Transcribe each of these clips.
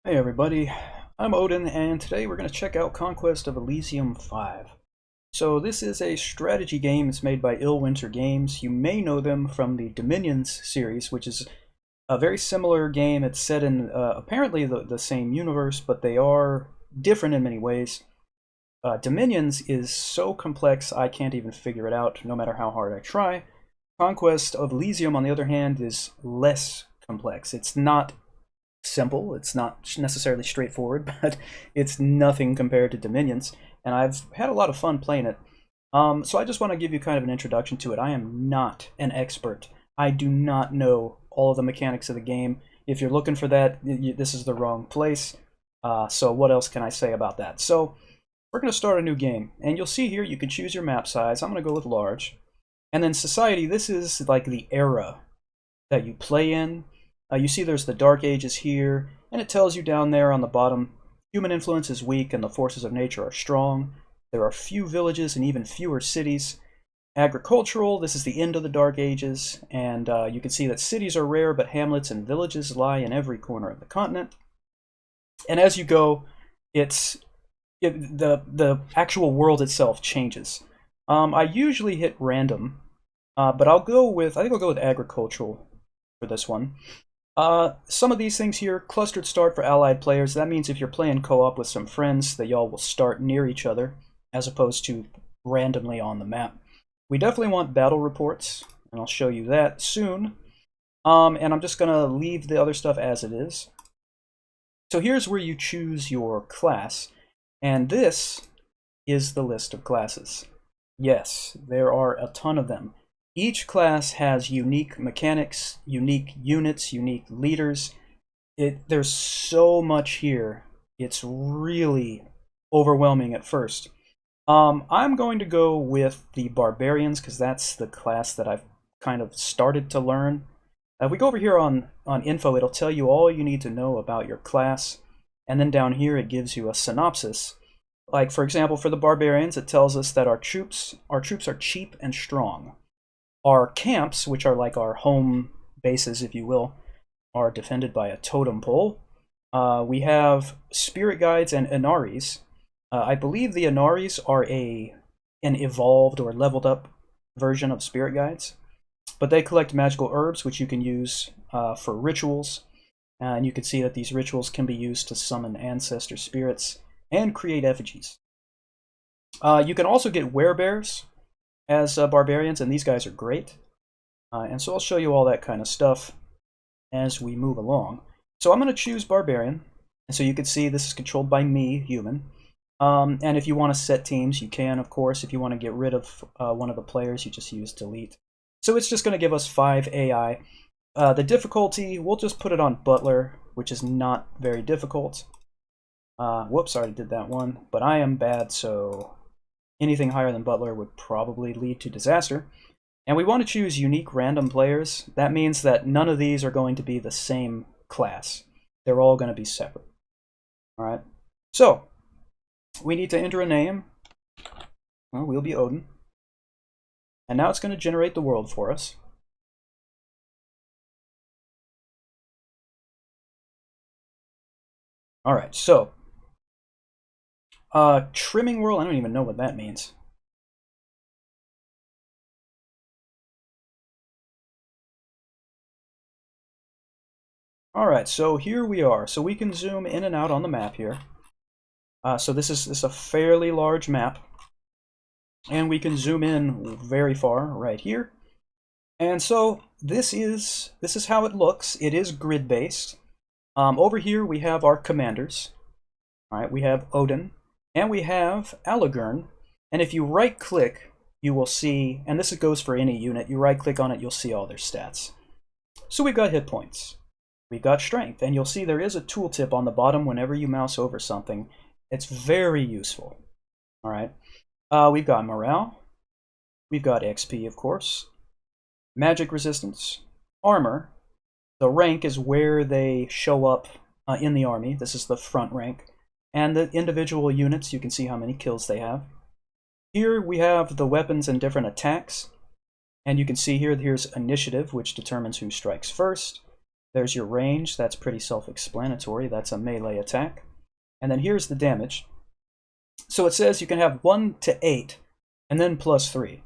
Hey everybody, I'm Odin, and today we're going to check out Conquest of Elysium 5. So this is a strategy game. It's made by Illwinter Games. You may know them from the Dominions series, which is a very similar game. It's set in apparently the same universe, but they are different in many ways. Dominions is so complex I can't even figure it out, no matter how hard I try. Conquest of Elysium, on the other hand, is less complex. It's not simple. It's not necessarily straightforward, but it's nothing compared to Dominions, and I've had a lot of fun playing it. So I just want to give you kind of an introduction to it. I am not an expert. I do not know all of the mechanics of the game. If you're looking for that, this is the wrong place. So what else can I say about that? So we're going to start a new game, and you'll see here you can choose your map size. I'm going to go with large. And then society, this is like the era that you play in. You see there's the Dark Ages here, and it tells you down there on the bottom, human influence is weak and the forces of nature are strong. There are few villages and even fewer cities. Agricultural, this is the end of the Dark Ages, and you can see that cities are rare, but hamlets and villages lie in every corner of the continent. And as you go, the actual world itself changes. I usually hit random, but I think I'll go with agricultural for this one. Some of these things here, clustered start for allied players. That means if you're playing co-op with some friends, that y'all will start near each other, as opposed to randomly on the map. We definitely want battle reports, and I'll show you that soon. And I'm just going to leave the other stuff as it is. So here's where you choose your class, and this is the list of classes. Yes, there are a ton of them. Each class has unique mechanics, unique units, unique leaders. There's so much here. It's really overwhelming at first. I'm going to go with the Barbarians because that's the class that I've kind of started to learn. If we go over here on info, it'll tell you all you need to know about your class. And then down here it gives you a synopsis. Like, for example, for the Barbarians, it tells us that our troops are cheap and strong. Our camps, which are like our home bases, if you will, are defended by a totem pole. We have spirit guides and armies. I believe the armies are an evolved or leveled up version of spirit guides, but they collect magical herbs, which you can use for rituals. And you can see that these rituals can be used to summon ancestor spirits and create effigies. You can also get werebears as barbarians, and these guys are great. And so I'll show you all that kind of stuff as we move along. So I'm going to choose Barbarian, and so you can see this is controlled by me, human. And if you want to set teams, you can, of course. If you want to get rid of one of the players, you just use delete. So it's just going to give us 5 AI. The difficulty, we'll just put it on Butler, which is not very difficult. Whoops, I already did that one, but I am bad, so anything higher than Butler would probably lead to disaster. And we want to choose unique random players. That means that none of these are going to be the same class. They're all going to be separate. Alright, so we need to enter a name. Well, we'll be Odin. And now it's going to generate the world for us. Alright, so trimming world, I don't even know what that means. Alright, so here we are. So we can zoom in and out on the map here. So this is a fairly large map. And we can zoom in very far right here. And so this is how it looks. It is grid-based. Over here we have our commanders. Alright, we have Odin. And we have Alagurn. And if you right-click, you will see, and this goes for any unit, you right-click on it, you'll see all their stats. So we've got hit points. We've got strength. And you'll see there is a tooltip on the bottom whenever you mouse over something. It's very useful. Alright. We've got morale. We've got XP, of course. Magic resistance. Armor. The rank is where they show up in the army. This is the front rank. And the individual units, you can see how many kills they have. Here we have the weapons and different attacks. And you can see here's initiative, which determines who strikes first. There's your range. That's pretty self-explanatory. That's a melee attack. And then here's the damage. So it says you can have 1 to 8, and then +3.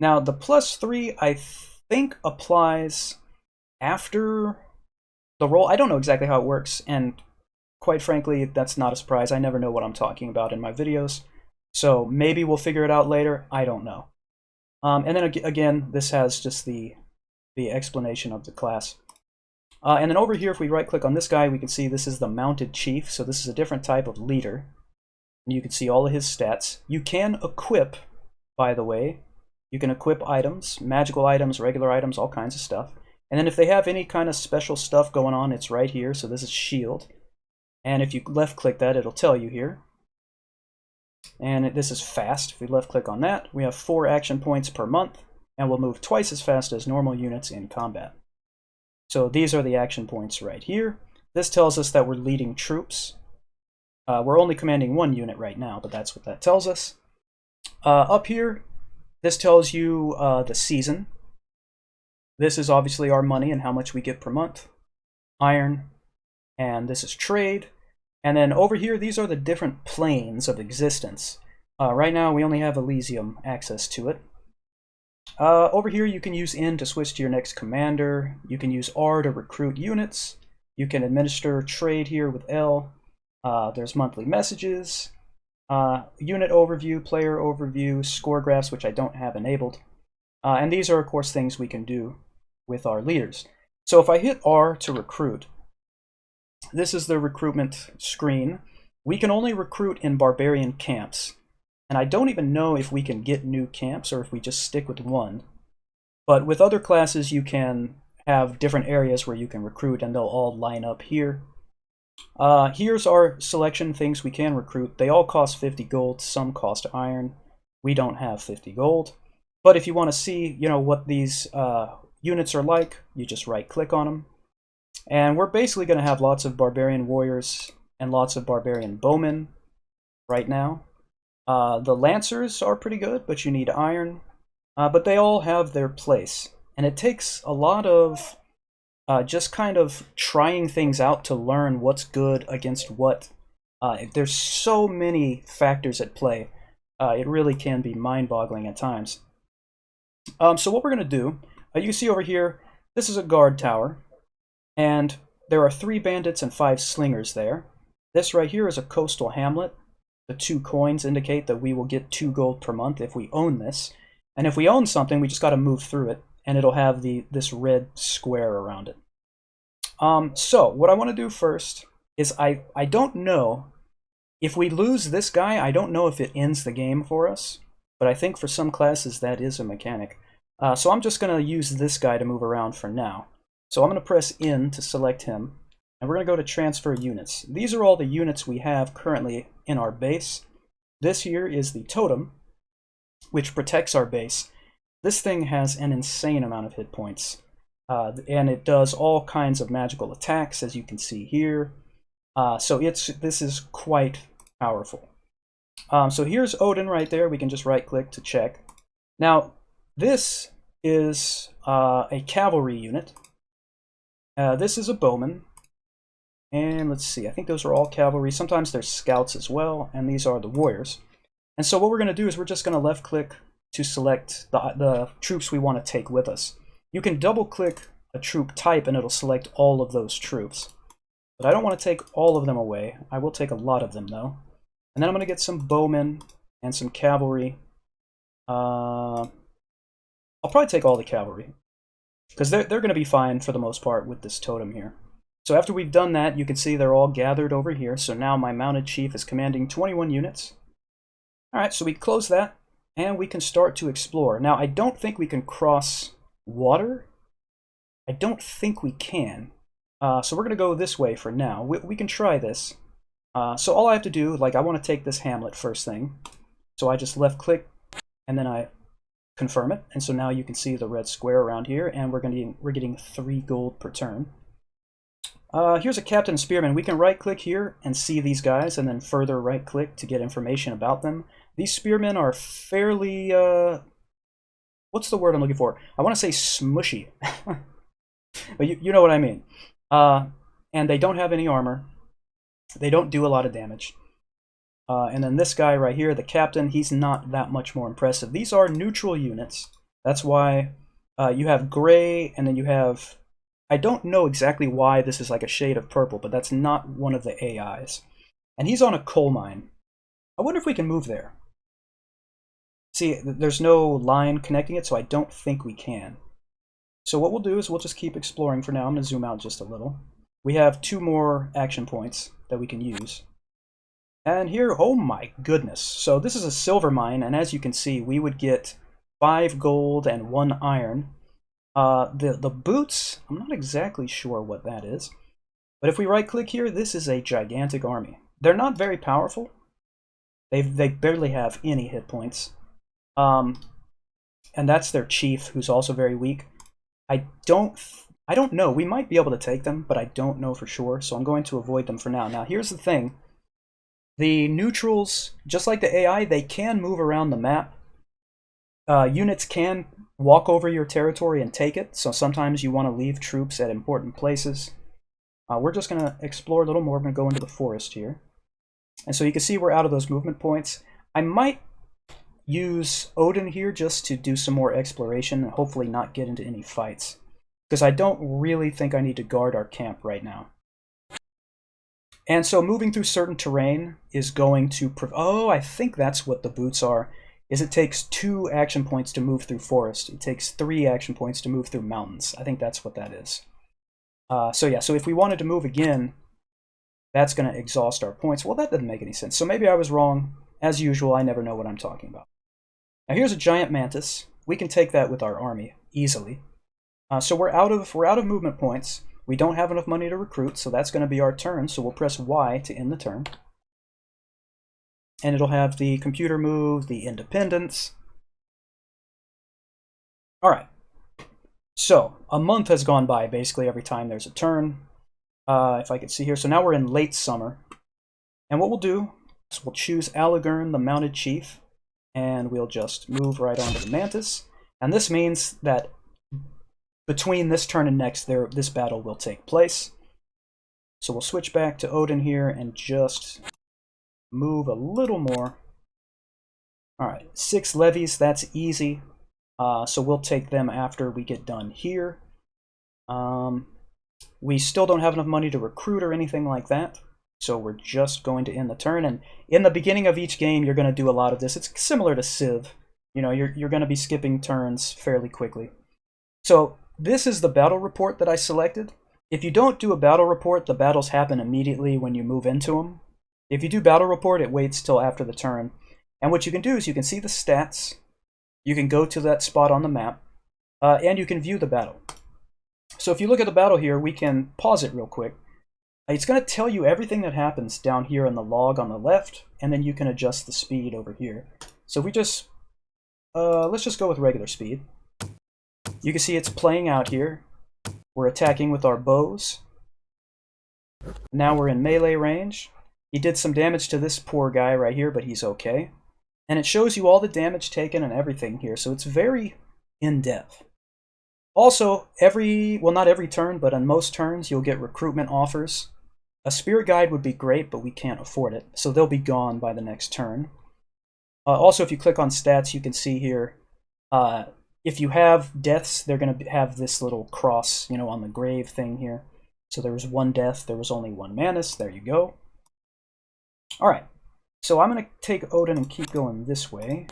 Now, the +3, I think, applies after the roll. I don't know exactly how it works, and quite frankly, that's not a surprise. I never know what I'm talking about in my videos. So maybe we'll figure it out later. I don't know. And then again, this has just the explanation of the class. And then over here, if we right-click on this guy, we can see this is the Mounted Chief. So this is a different type of leader. And you can see all of his stats. You can equip, by the way. You can equip items, magical items, regular items, all kinds of stuff. And then if they have any kind of special stuff going on, it's right here. So this is shield. And if you left-click that, it'll tell you here. And this is fast. If we left-click on that, we have 4 action points per month, and we'll move twice as fast as normal units in combat. So these are the action points right here. This tells us that we're leading troops. We're only commanding 1 unit right now, but that's what that tells us. Up here, this tells you the season. This is obviously our money and how much we get per month. Iron, and this is trade. And then over here, these are the different planes of existence. Right now, we only have Elysium access to it. Over here, you can use N to switch to your next commander. You can use R to recruit units. You can administer trade here with L. There's monthly messages, unit overview, player overview, score graphs, which I don't have enabled. And these are, of course, things we can do with our leaders. So if I hit R to recruit, this is the recruitment screen. We can only recruit in Barbarian camps. And I don't even know if we can get new camps or if we just stick with 1. But with other classes, you can have different areas where you can recruit, and they'll all line up here. Here's our selection things we can recruit. They all cost 50 gold. Some cost iron. We don't have 50 gold. But if you want to see, what these units are like, you just right-click on them. And we're basically going to have lots of Barbarian warriors and lots of Barbarian bowmen right now. The Lancers are pretty good, but you need iron. But they all have their place. And it takes a lot of just kind of trying things out to learn what's good against what. There's so many factors at play. It really can be mind-boggling at times. So what we're going to do, you can see over here, this is a guard tower. And there are 3 bandits and 5 slingers there. This right here is a coastal hamlet. The 2 coins indicate that we will get 2 gold per month if we own this. And if we own something, we just got to move through it, and it'll have this red square around it. So what I want to do first is I don't know if we lose this guy. I don't know if it ends the game for us, but I think for some classes that is a mechanic. So I'm just going to use this guy to move around for now. So I'm going to press N to select him, and we're going to go to transfer units. These are all the units we have currently in our base. This here is the totem, which protects our base. This thing has an insane amount of hit points, and it does all kinds of magical attacks, as you can see here. So this is quite powerful. So here's Odin right there. We can just right-click to check. Now, this is a cavalry unit. This is a bowman. And let's see, I think those are all cavalry. Sometimes there's scouts as well, and these are the warriors. And so what we're going to do is we're just going to left-click to select the troops we want to take with us. You can double-click a troop type, and it'll select all of those troops. But I don't want to take all of them away. I will take a lot of them, though. And then I'm going to get some bowmen and some cavalry. I'll probably take all the cavalry, because they're going to be fine for the most part with this totem here. So after we've done that, you can see they're all gathered over here. So now my mounted chief is commanding 21 units. All right, so we close that, and we can start to explore. Now, I don't think we can cross water. I don't think we can. So we're going to go this way for now. We can try this. So all I have to do, I want to take this hamlet first thing. So I just left-click, and then I confirm it. And so now you can see the red square around here, and we're getting 3 gold per turn. Here's a captain spearman. We can right-click here and see these guys, and then further right-click to get information about them. These spearmen are fairly, what's the word I'm looking for? I want to say smushy, but you know what I mean. And they don't have any armor. They don't do a lot of damage. And then this guy right here, the captain, he's not that much more impressive. These are neutral units. That's why you have gray, and then you have... I don't know exactly why this is like a shade of purple, but that's not one of the AIs. And he's on a coal mine. I wonder if we can move there. See, there's no line connecting it, so I don't think we can. So what we'll do is we'll just keep exploring for now. I'm going to zoom out just a little. We have 2 more action points that we can use. And here, oh my goodness. So this is a silver mine, and as you can see, we would get 5 gold and 1 iron. The boots, I'm not exactly sure what that is. But if we right-click here, this is a gigantic army. They're not very powerful. They barely have any hit points. And that's their chief, who's also very weak. I don't know. We might be able to take them, but I don't know for sure, so I'm going to avoid them for now. Now, here's the thing. The neutrals, just like the AI, they can move around the map. Units can walk over your territory and take it, so sometimes you want to leave troops at important places. We're just going to explore a little more. We're going to go into the forest here. And so you can see we're out of those movement points. I might use Odin here just to do some more exploration and hopefully not get into any fights, because I don't really think I need to guard our camp right now. And so moving through certain terrain is going to... Oh, I think that's what the boots are. Is it takes 2 action points to move through forest. It takes 3 action points to move through mountains. I think that's what that is. So yeah, so if we wanted to move again, that's going to exhaust our points. Well, that doesn't make any sense. So maybe I was wrong. As usual, I never know what I'm talking about. Now here's a giant mantis. We can take that with our army easily. So we're out of movement points. We don't have enough money to recruit, so that's going to be our turn. So we'll press Y to end the turn. And it'll have the computer move, the independence. All right. So a month has gone by basically every time there's a turn. If I could see here. So now we're in late summer. And what we'll do is we'll choose Aligern, the mounted chief, and we'll just move right onto the mantis. And this means that between this turn and next, this battle will take place. So we'll switch back to Odin here and just move a little more. All right, 6 levies, that's easy. So we'll take them after we get done here. We still don't have enough money to recruit or anything like that. So we're just going to end the turn. And in the beginning of each game, you're going to do a lot of this. It's similar to Civ. You know, you're going to be skipping turns fairly quickly. So this is the battle report that I selected. If you don't do a battle report, the battles happen immediately when you move into them. If you do battle report, it waits till after the turn. And what you can do is you can see the stats. You can go to that spot on the map. And you can view the battle. So if you look at the battle here, we can pause it real quick. It's going to tell you everything that happens down here in the log on the left, and then you can adjust the speed over here. So we just, let's just go with regular speed. You can see it's playing out here. We're attacking with our bows. Now we're in melee range. He did some damage to this poor guy right here, but he's okay. And it shows you all the damage taken and everything here, so it's very in-depth. Also, not every turn, but on most turns, you'll get recruitment offers. A spirit guide would be great, but we can't afford it, so they'll be gone by the next turn. Also, if you click on stats, you can see here, if you have deaths, they're going to have this little cross, you know, on the grave thing here. So there was 1 death, there was only 1 manus, there you go. All right, so I'm going to take Odin and keep going this way.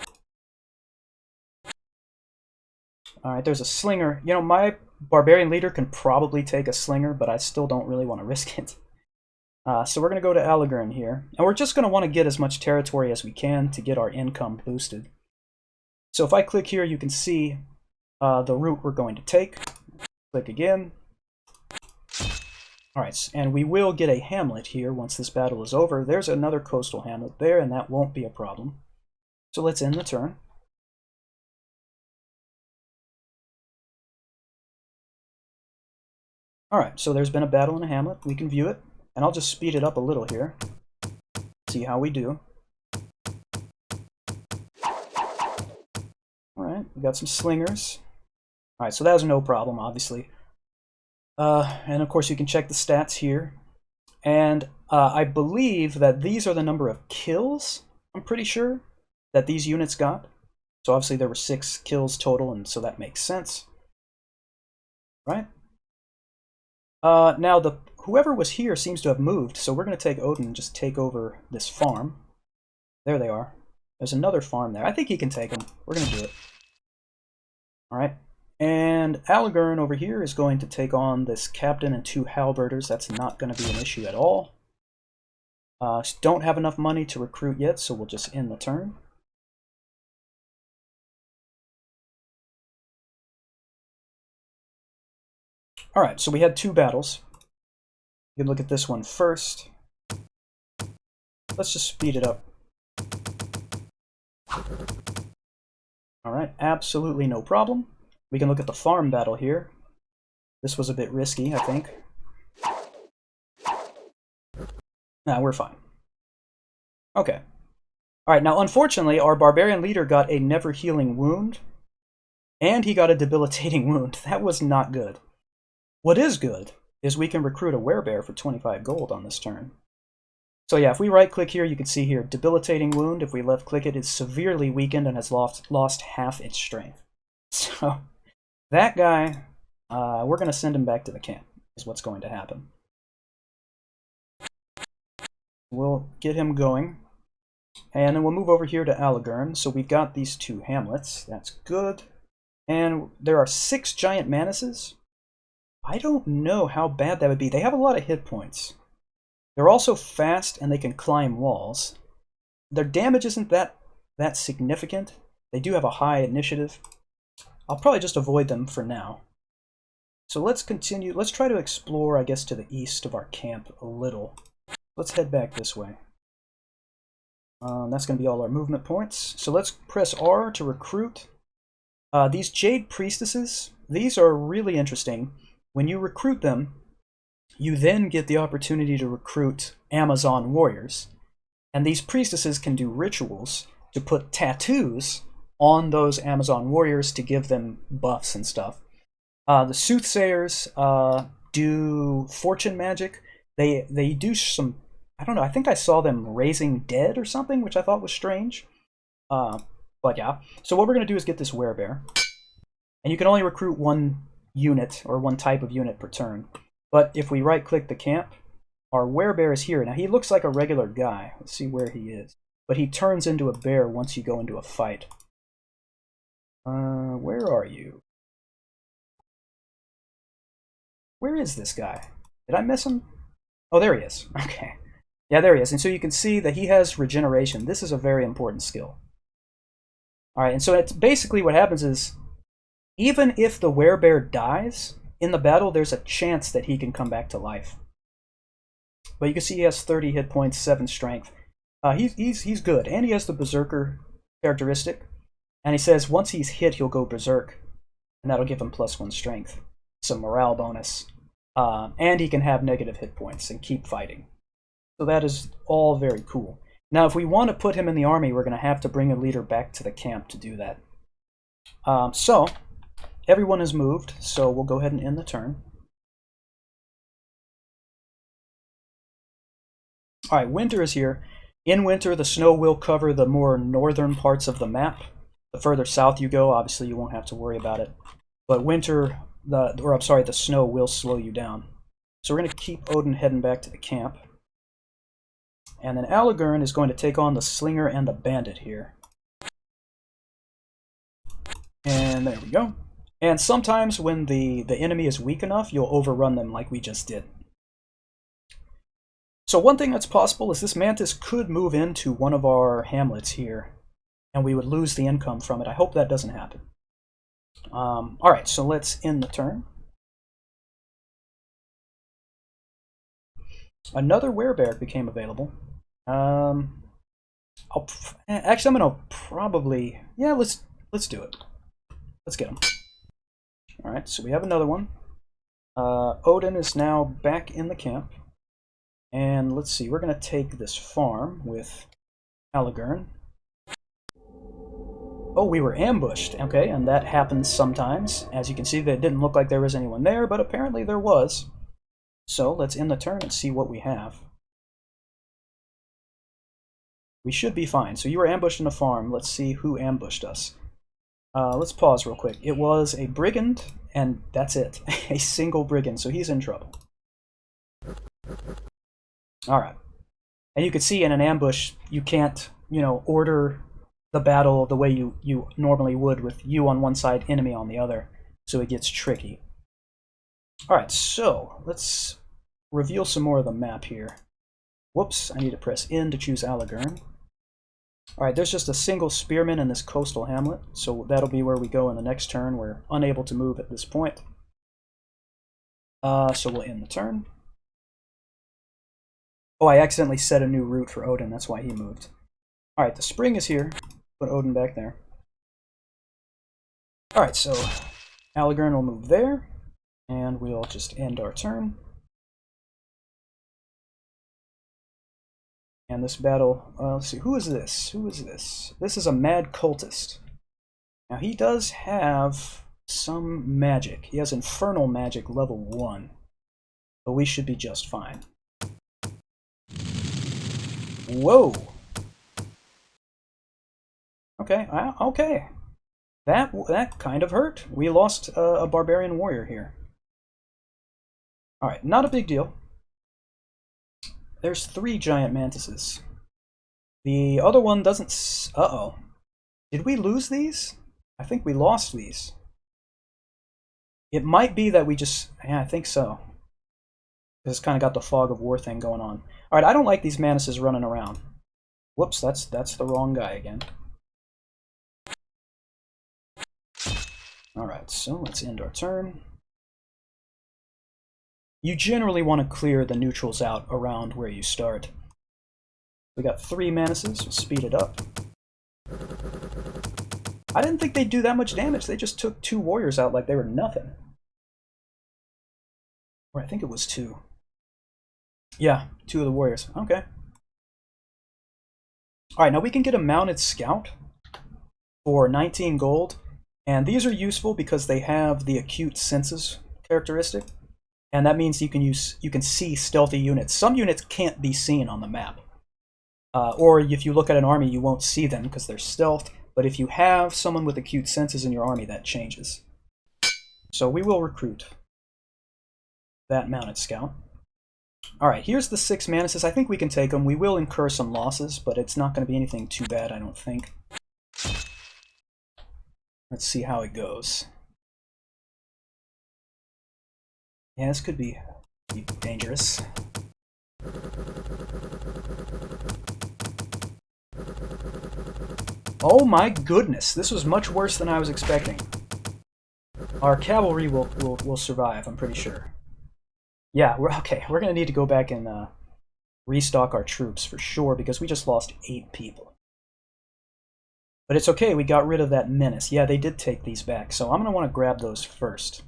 All right, there's a slinger. You know, my barbarian leader can probably take a slinger, but I still don't really want to risk it. So we're going to go to Aligern here, and we're just going to want to get as much territory as we can to get our income boosted. So if I click here, you can see the route we're going to take. Click again. All right, and we will get a hamlet here once this battle is over. There's another coastal hamlet there, and that won't be a problem. So let's end the turn. All right, so there's been a battle in a hamlet. We can view it, and I'll just speed it up a little here. See how we do. All right, we got some slingers. All right, so that was no problem, obviously. And of course you can check the stats here. And I believe that these are the number of kills, I'm pretty sure, that these units got. So obviously there were 6 kills total, and so that makes sense. Right? Now, whoever was here seems to have moved, so we're going to take Odin and just take over this farm. There they are. There's another farm there. I think he can take them. We're going to do it. Alright. And Alagern over here is going to take on this captain and 2 halberders. That's not going to be an issue at all. Don't have enough money to recruit yet, so we'll just end the turn. Alright, so we had 2 battles. You can look at this one first. Let's just speed it up. Alright, absolutely no problem. We can look at the farm battle here. This was a bit risky, I think. Nah, we're fine. Okay. Alright, now unfortunately, our barbarian leader got a never-healing wound, and he got a debilitating wound. That was not good. What is good is we can recruit a werebear for 25 gold on this turn. So yeah, if we right-click here, you can see here, debilitating wound. If we left-click it, it's severely weakened and has lost half its strength. So that guy, we're going to send him back to the camp, is what's going to happen. We'll get him going, and then we'll move over here to Alagern. So we've got these 2 hamlets. That's good. And there are 6 giant manuses. I don't know how bad that would be. They have a lot of hit points. They're also fast, and they can climb walls. Their damage isn't that significant. They do have a high initiative. I'll probably just avoid them for now. So let's continue. Let's try to explore, I guess, to the east of our camp a little. Let's head back this way. That's going to be all our movement points. So let's press R to recruit. These Jade Priestesses, these are really interesting. When you recruit them, you then get the opportunity to recruit Amazon warriors. And these priestesses can do rituals to put tattoos on those Amazon warriors to give them buffs and stuff. The soothsayers do fortune magic. They do some, I don't know, I think I saw them raising dead or something, which I thought was strange. But yeah, so what we're going to do is get this werebear. And you can only recruit 1 unit, or 1 type of unit per turn. But if we right-click the camp, our werebear is here. Now, he looks like a regular guy. Let's see where he is. But he turns into a bear once you go into a fight. Where are you? Where is this guy? Did I miss him? Oh, there he is. Okay. Yeah, there he is. And so you can see that he has regeneration. This is a very important skill. Alright, and so it's basically what happens is, even if the werebear dies in the battle, there's a chance that he can come back to life. But you can see he has 30 hit points, 7 strength. He's good, and he has the berserker characteristic. And he says once he's hit, he'll go berserk, and that'll give him +1 strength, some morale bonus, and he can have negative hit points and keep fighting. So that is all very cool. Now, if we want to put him in the army, we're going to have to bring a leader back to the camp to do that. So everyone has moved, so we'll go ahead and end the turn. Alright, winter is here. In winter, the snow will cover the more northern parts of the map. The further south you go, obviously you won't have to worry about it. But winter, the snow will slow you down. So we're going to keep Odin heading back to the camp. And then Alagern is going to take on the Slinger and the Bandit here. And there we go. And sometimes when the enemy is weak enough, you'll overrun them like we just did. So one thing that's possible is this Mantis could move into one of our hamlets here, and we would lose the income from it. I hope that doesn't happen. Alright, so let's end the turn. Another werebear became available. Actually, I'm gonna probably... Yeah, let's do it. Let's get him. Alright, so we have another one. Odin is now back in the camp. And let's see, we're going to take this farm with Alagern. Oh, we were ambushed. Okay, and that happens sometimes. As you can see, it didn't look like there was anyone there, but apparently there was. So let's end the turn and see what we have. We should be fine. So you were ambushed in a farm. Let's see who ambushed us. Let's pause real quick. It was a brigand, and that's it. A single brigand, so he's in trouble. Alright. And you can see in an ambush, you can't, order the battle the way you normally would with you on one side, enemy on the other. So it gets tricky. Alright, so let's reveal some more of the map here. Whoops, I need to press N to choose Alagurn. Alright, there's just a single spearman in this coastal hamlet, so that'll be where we go in the next turn. We're unable to move at this point. So we'll end the turn. Oh, I accidentally set a new route for Odin, that's why he moved. Alright, the spring is here. Put Odin back there. Alright, so Alagurn will move there, and we'll just end our turn. And this battle, let's see, who is this? Who is this? This is a mad cultist. Now he does have some magic. He has infernal magic level 1. But we should be just fine. Whoa! Okay, okay. That kind of hurt. We lost a barbarian warrior here. Alright, not a big deal. There's 3 giant mantises. The other one doesn't... Uh-oh. Did we lose these? I think we lost these. It might be that we just... Yeah, I think so. It's kind of got the fog of war thing going on. Alright, I don't like these mantises running around. Whoops, that's the wrong guy again. Alright, so let's end our turn. You generally want to clear the neutrals out around where you start. We got 3 manises, we'll speed it up. I didn't think they'd do that much damage, they just took 2 warriors out like they were nothing. Or I think it was 2. Yeah, 2 of the warriors, okay. Alright, now we can get a mounted scout for 19 gold, and these are useful because they have the acute senses characteristic. And that means you can see stealthy units. Some units can't be seen on the map. Or if you look at an army, you won't see them because they're stealthed. But if you have someone with acute senses in your army, that changes. So we will recruit that mounted scout. Alright, here's the 6 manises. I think we can take them. We will incur some losses, but it's not going to be anything too bad, I don't think. Let's see how it goes. Yeah, this could be dangerous. Oh my goodness, this was much worse than I was expecting. Our cavalry will survive, I'm pretty sure. Yeah, we're gonna need to go back and restock our troops for sure, because we just lost 8 people. But it's okay, we got rid of that menace. Yeah, they did take these back, so I'm gonna want to grab those first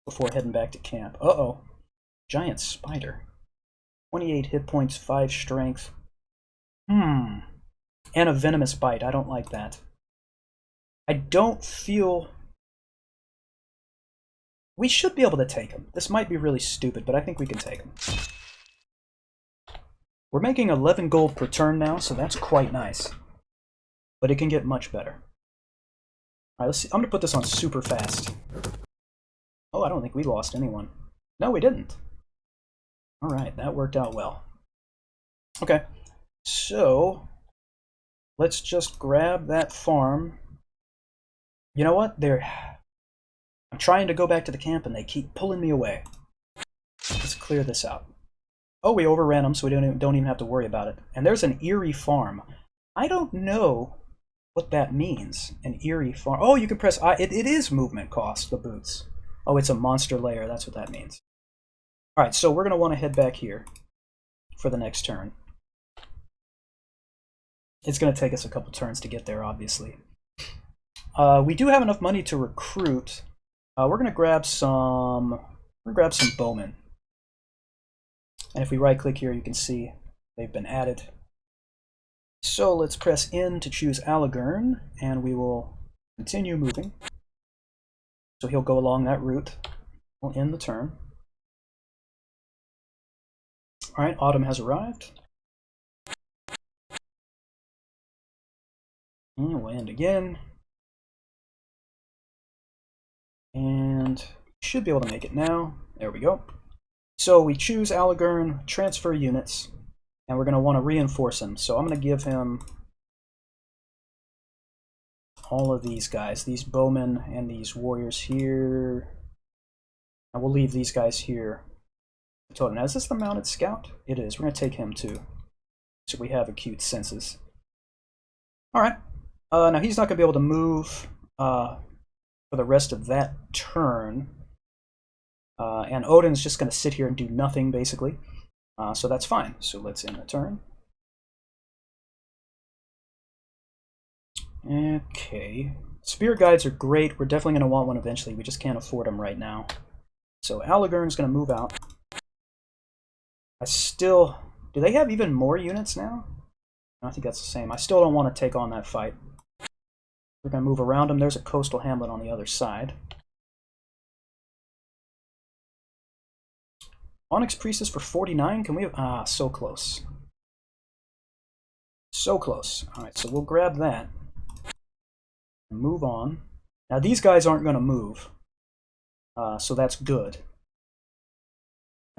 before heading back to camp. Uh-oh. Giant spider. 28 hit points, 5 strength. And a venomous bite. I don't like that. I don't feel... We should be able to take him. This might be really stupid, but I think we can take him. We're making 11 gold per turn now, so that's quite nice. But it can get much better. Alright, let's see. I'm gonna put this on super fast. Oh, I don't think we lost anyone. No, we didn't. Alright, that worked out well. Okay, so let's just grab that farm. You know what? I'm trying to go back to the camp and they keep pulling me away. Let's clear this out. Oh, we overran them, so we don't even have to worry about it. And there's an eerie farm. I don't know what that means. An eerie farm. Oh, you can press I. It is movement cost, the boots. Oh, it's a monster lair. That's what that means. Alright, so we're going to want to head back here for the next turn. It's going to take us a couple turns to get there, obviously. We do have enough money to recruit. We're going to grab some bowmen. And if we right-click here, you can see they've been added. So let's press N to choose Alagurn, and we will Continue moving. So he'll go along that route. We'll end the turn. Alright, autumn has arrived. And we'll end again. And should be able to make it now. There we go. So we choose Alagurn, transfer units, and we're going to want to reinforce him. So I'm going to give him all of these guys, these bowmen and these warriors here. And we'll leave these guys here. Now, is this the mounted scout? It is. We're going to take him too. So we have acute senses. Alright. Now he's not going to be able to move for the rest of that turn. And Odin's just going to sit here and do nothing, basically. So that's fine. So let's end the turn. Okay. Spear guides are great. We're definitely going to want one eventually. We just can't afford them right now. So Alagurn's going to move out. Do they have even more units now? I think that's the same. I still don't want to take on that fight. We're going to move around them. There's a coastal hamlet on the other side. Onyx Priestess for 49? Can we have... Ah, so close. So close. Alright, so we'll grab that. And move on. Now these guys aren't going to move. So that's good.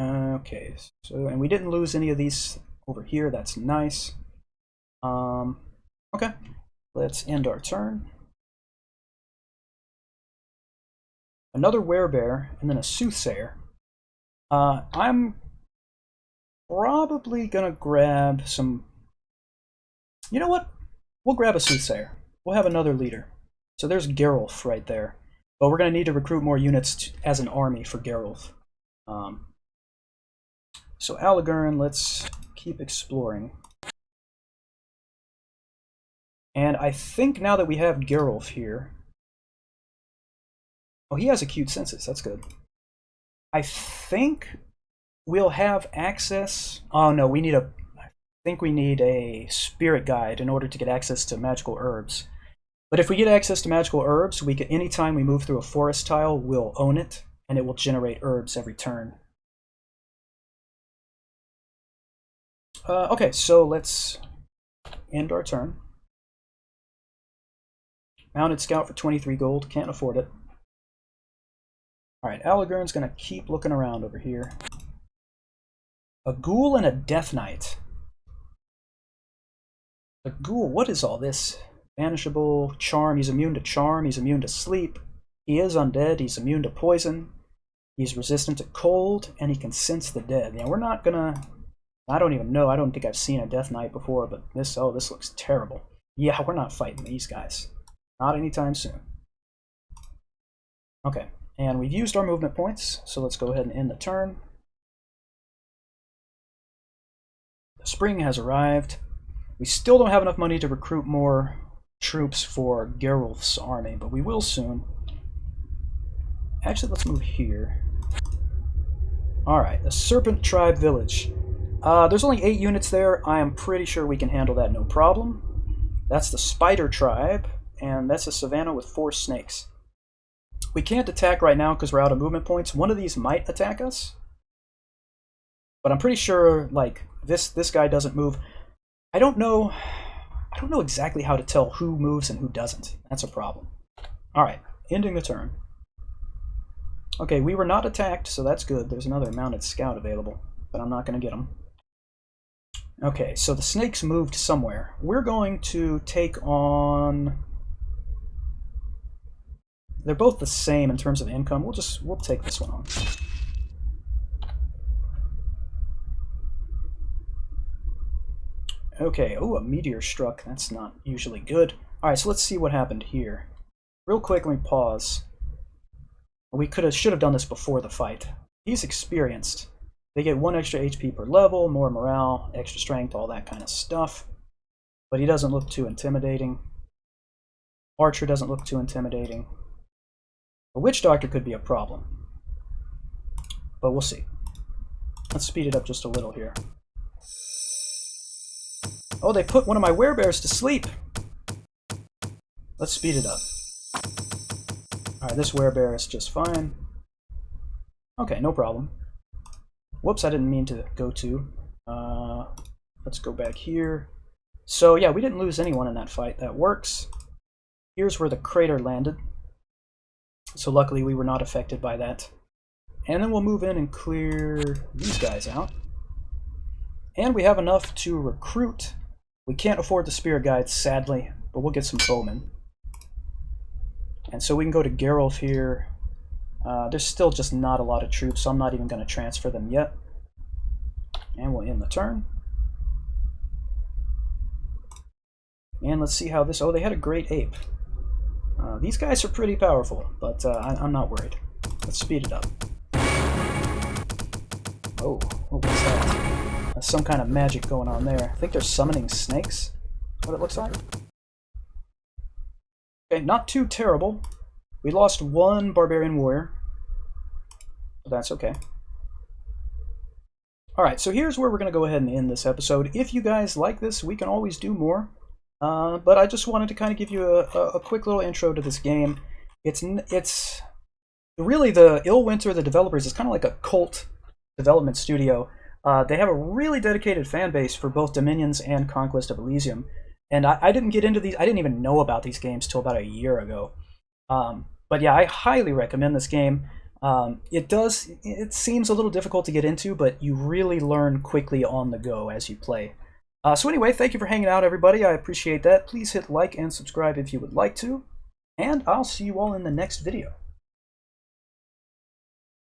Okay, so and we didn't lose any of these over here. That's nice. Okay, let's end our turn. Another werebear, and then a soothsayer. I'm probably gonna grab some... You know what? We'll grab a soothsayer. We'll have another leader. So there's Gerulf right there. But we're gonna need to recruit more units as an army for Gerulf. So Alagurn, let's keep exploring. And I think now that we have Gerulf here... Oh, he has acute senses. That's good. I think we'll have access... Oh no, we need a... I think we need a spirit guide in order to get access to magical herbs. But if we get access to magical herbs, we can, anytime we move through a forest tile, we'll own it, and it will generate herbs every turn. Okay, so let's end our turn. Mounted Scout for 23 gold, can't afford it. Alright, Alagurn's gonna keep looking around over here. A ghoul and a death knight. A ghoul, what is all this? Banishable, charm, he's immune to charm, he's immune to sleep. He is undead, he's immune to poison. He's resistant to cold, and he can sense the dead. Yeah, we're not gonna... I don't even know, I don't think I've seen a death knight before, but this, oh, this looks terrible. Yeah, we're not fighting these guys. Not anytime soon. Okay. And we've used our movement points, so let's go ahead and end the turn. The spring has arrived. We still don't have enough money to recruit more troops for Gerulf's army, but we will soon. Actually, let's move here. Alright, the Serpent Tribe Village. There's only 8 units there. I am pretty sure we can handle that no problem. That's the Spider Tribe, and that's a savannah with 4 snakes. We can't attack right now because we're out of movement points. One of these might attack us. But I'm pretty sure, like, this guy doesn't move. I don't know exactly how to tell who moves and who doesn't. That's a problem. Alright, ending the turn. Okay, we were not attacked, so that's good. There's another mounted scout available, but I'm not going to get him. Okay, so the snakes moved somewhere. We're going to take on... They're both the same in terms of income. We'll take this one on. Okay, oh, a meteor struck. That's not usually good. Alright, so let's see what happened here. Real quick, let me pause. We should have done this before the fight. He's experienced. They get 1 extra HP per level, more morale, extra strength, all that kind of stuff. But he doesn't look too intimidating. Archer doesn't look too intimidating. The Witch Doctor could be a problem. But we'll see. Let's speed it up just a little here. Oh, they put one of my werebears to sleep! Let's speed it up. Alright, this werebear is just fine. Okay, no problem. Whoops, I didn't mean to go to. Let's go back here. So yeah, we didn't lose anyone in that fight. That works. Here's where the crater landed. So luckily we were not affected by that. And then we'll move in and clear these guys out. And we have enough to recruit. We can't afford the spirit guides, sadly, but we'll get some bowmen. And so we can go to Geralf here. There's still just not a lot of troops, so I'm not even going to transfer them yet. And we'll end the turn. And let's see how this... Oh, they had a great ape. These guys are pretty powerful, but I'm not worried. Let's speed it up. Oh, what was that? There's some kind of magic going on there. I think they're summoning snakes. What it looks like. Okay, not too terrible. We lost one barbarian warrior. But that's okay. Alright, so here's where we're going to go ahead and end this episode. If you guys like this, we can always do more. But I just wanted to kind of give you a quick little intro to this game. It's really the Illwinter, the developers, is kind of like a cult development studio. They have a really dedicated fan base for both Dominions and Conquest of Elysium. And I didn't get into these, I didn't even know about these games till about a year ago. But yeah, I highly recommend this game. It seems a little difficult to get into, but you really learn quickly on the go as you play. So anyway, thank you for hanging out, everybody. I appreciate that. Please hit like and subscribe if you would like to. And I'll see you all in the next video.